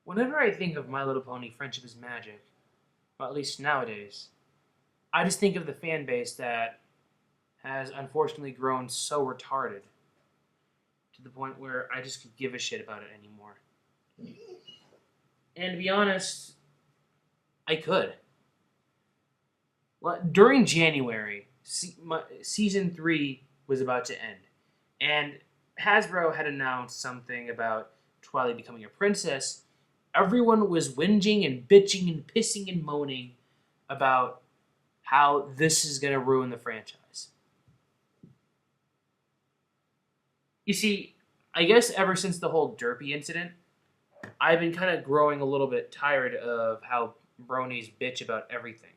Whenever I think of My Little Pony Friendship is Magic, well, at least nowadays, I just think of the fan base that has unfortunately grown so retarded to the point where I just could give a shit about it anymore. And to be honest, I could. During January, season 3 was about to end, and Hasbro had announced something about Twilight becoming a princess. Everyone was whinging and bitching and pissing and moaning about how this is going to ruin the franchise. You see, I guess ever since the whole Derpy incident, I've been kind of growing a little bit tired of how bronies bitch about everything.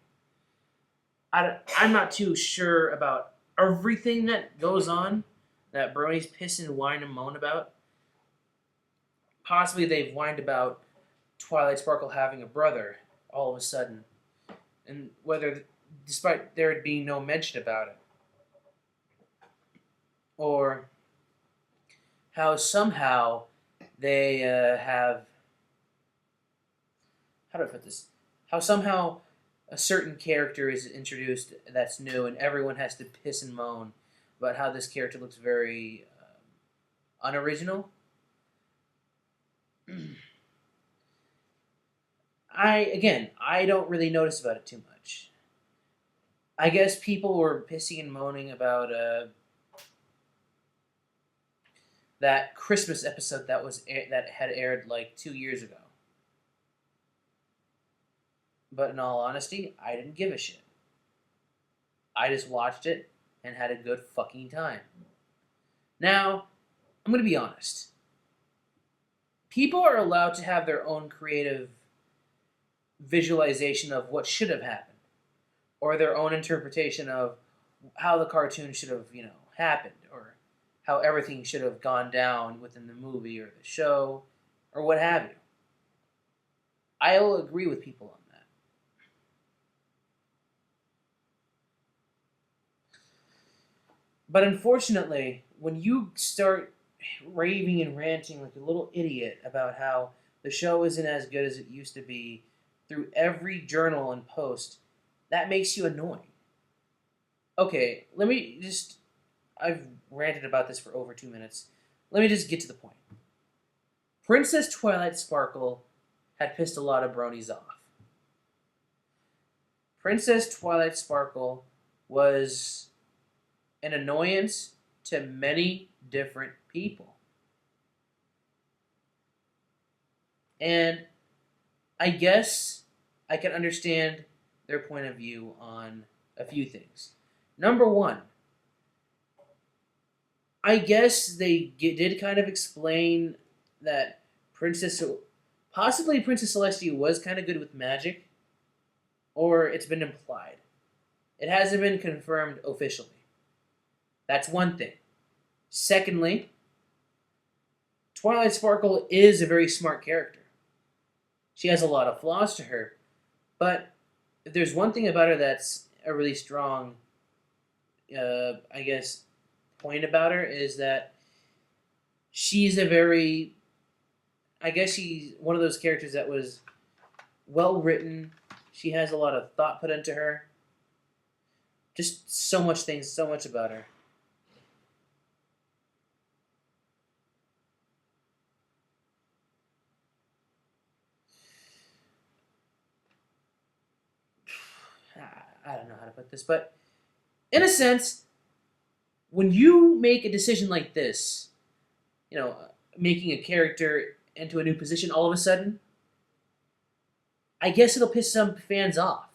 I'm not too sure about everything that goes on that bronies piss and whine and moan about. Possibly they've whined about Twilight Sparkle having a brother all of a sudden, and whether, despite there being no mention about it, or how somehow they have, how do I put this? How somehow a certain character is introduced that's new, and everyone has to piss and moan about how this character looks very unoriginal. I don't really notice about it too much. I guess people were pissing and moaning about that Christmas episode that had aired like 2 years ago. But in all honesty, I didn't give a shit. I just watched it and had a good fucking time. Now, I'm going to be honest. People are allowed to have their own creative visualization of what should have happened, or their own interpretation of how the cartoon should have, happened, or how everything should have gone down within the movie or the show, or what have you. I will agree with people on that. But unfortunately, when you start raving and ranting like a little idiot about how the show isn't as good as it used to be through every journal and post, that makes you annoying. Okay, I've ranted about this for over 2 minutes. Let me just get to the point. Princess Twilight Sparkle had pissed a lot of bronies off. Princess Twilight Sparkle was an annoyance to many different people. And I guess I can understand their point of view on a few things. Number one, I guess they did kind of explain that possibly Princess Celestia was kind of good with magic, or it's been implied. It hasn't been confirmed officially. That's one thing. Secondly, Twilight Sparkle is a very smart character. She has a lot of flaws to her, but if there's one thing about her that's a really strong, point about her is that she's she's one of those characters that was well written. She has a lot of thought put into her. Just so much about her. I don't know how to put this, but in a sense, when you make a decision like this, making a character into a new position all of a sudden, I guess it'll piss some fans off.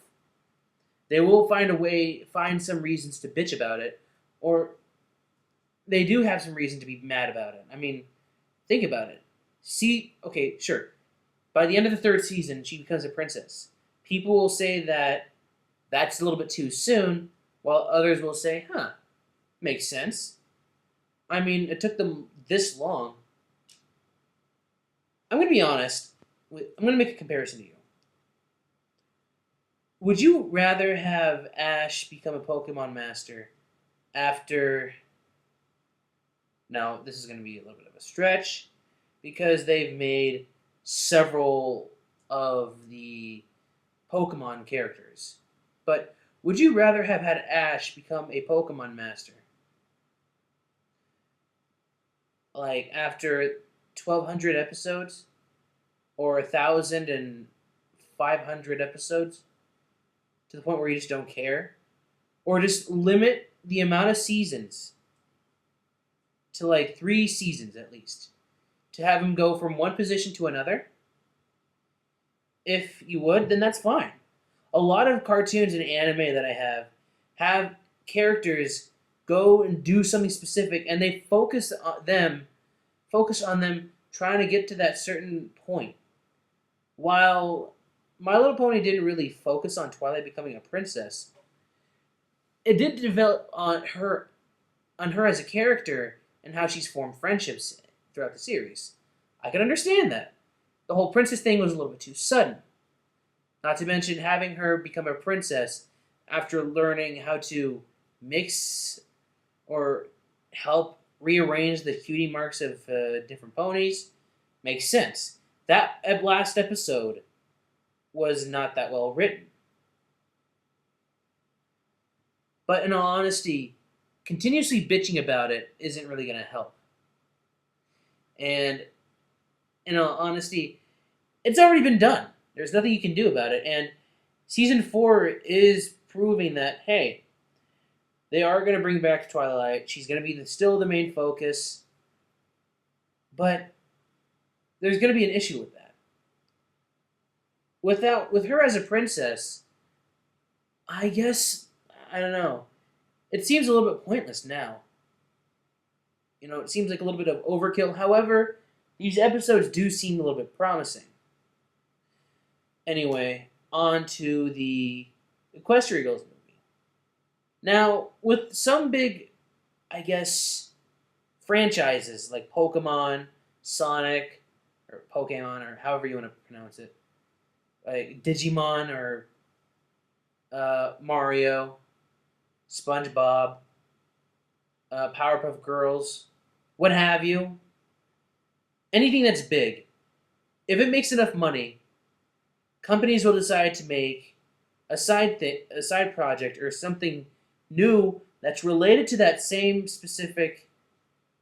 They will find some reasons to bitch about it, or they do have some reason to be mad about it. I mean, think about it. Okay, sure. By the end of the 3rd season, she becomes a princess. People will say that that's a little bit too soon, while others will say, makes sense. I mean, it took them this long. I'm going to be honest. I'm going to make a comparison to you. Would you rather have Ash become a Pokemon Master after... Now, this is going to be a little bit of a stretch, because they've made several of the Pokemon characters. But would you rather have had Ash become a Pokemon master? Like after 1,200 episodes? Or 1,500 episodes? To the point where you just don't care? Or just limit the amount of seasons to like 3 seasons at least. To have him go from one position to another? If you would, then that's fine. A lot of cartoons and anime that I have characters go and do something specific, and they focus on them trying to get to that certain point. While My Little Pony didn't really focus on Twilight becoming a princess, it did develop on her as a character and how she's formed friendships throughout the series. I can understand that. The whole princess thing was a little bit too sudden. Not to mention having her become a princess after learning how to mix or help rearrange the cutie marks of different ponies makes sense. That last episode was not that well written. But in all honesty, continuously bitching about it isn't really going to help. And in all honesty, it's already been done. There's nothing you can do about it. And season 4 is proving that, hey, they are going to bring back Twilight. She's going to be still the main focus. But there's going to be an issue with that. With her as a princess, I guess, I don't know. It seems a little bit pointless now. It seems like a little bit of overkill. However, these episodes do seem a little bit promising. Anyway, on to the Equestria Girls movie. Now, with some big, I guess, franchises like Pokemon, Sonic, or Pokemon, or however you want to pronounce it, like Digimon or Mario, SpongeBob, Powerpuff Girls, what have you. Anything that's big, if it makes enough money, companies will decide to make a side project or something new that's related to that same specific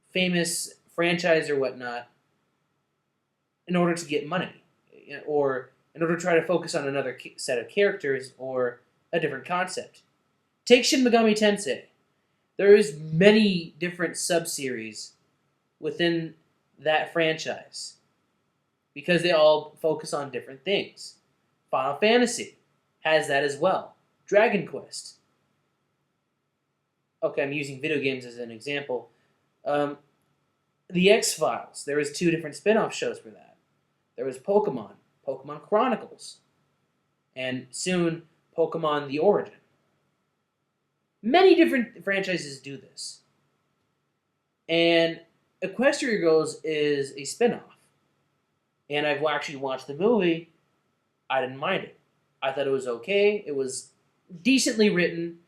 famous franchise or whatnot in order to get money, or in order to try to focus on another set of characters or a different concept. Take Shin Megami Tensei. There is many different sub-series within that franchise because they all focus on different things. Final Fantasy has that as well. Dragon Quest. Okay, I'm using video games as an example. The X-Files. There was 2 different spin-off shows for that. There was Pokemon Chronicles, and soon Pokemon The Origin. Many different franchises do this. And Equestria Girls is a spin-off. And I've actually watched the movie. I didn't mind it. I thought it was okay. It was decently written.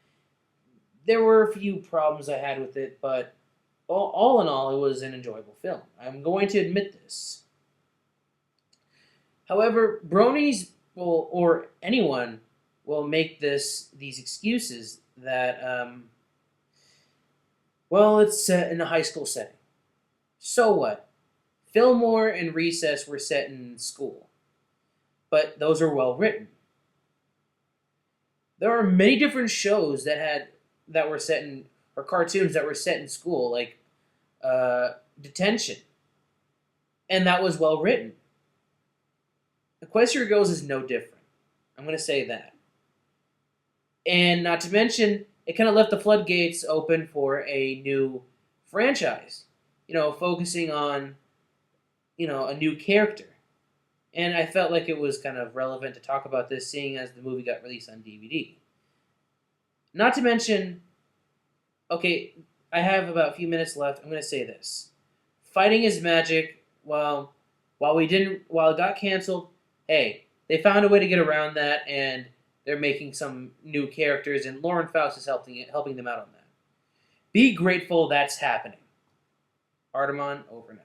There were a few problems I had with it, but all in all, it was an enjoyable film. I'm going to admit this. However, bronies or anyone will make these excuses that, it's set in a high school setting. So what? Fillmore and Recess were set in school, but those are well written. There are many different shows that were set in, or cartoons that were set in school, like Detention, and that was well written. Equestria Girls is no different. I'm going to say that. And not to mention, it kind of left the floodgates open for a new franchise, focusing on, a new character. And I felt like it was kind of relevant to talk about this, seeing as the movie got released on DVD. Not to mention, okay, I have about a few minutes left. I'm going to say this. Fighting is magic. While it got canceled, hey, they found a way to get around that, and they're making some new characters, and Lauren Faust is helping them out on that. Be grateful that's happening. Artemon, over now.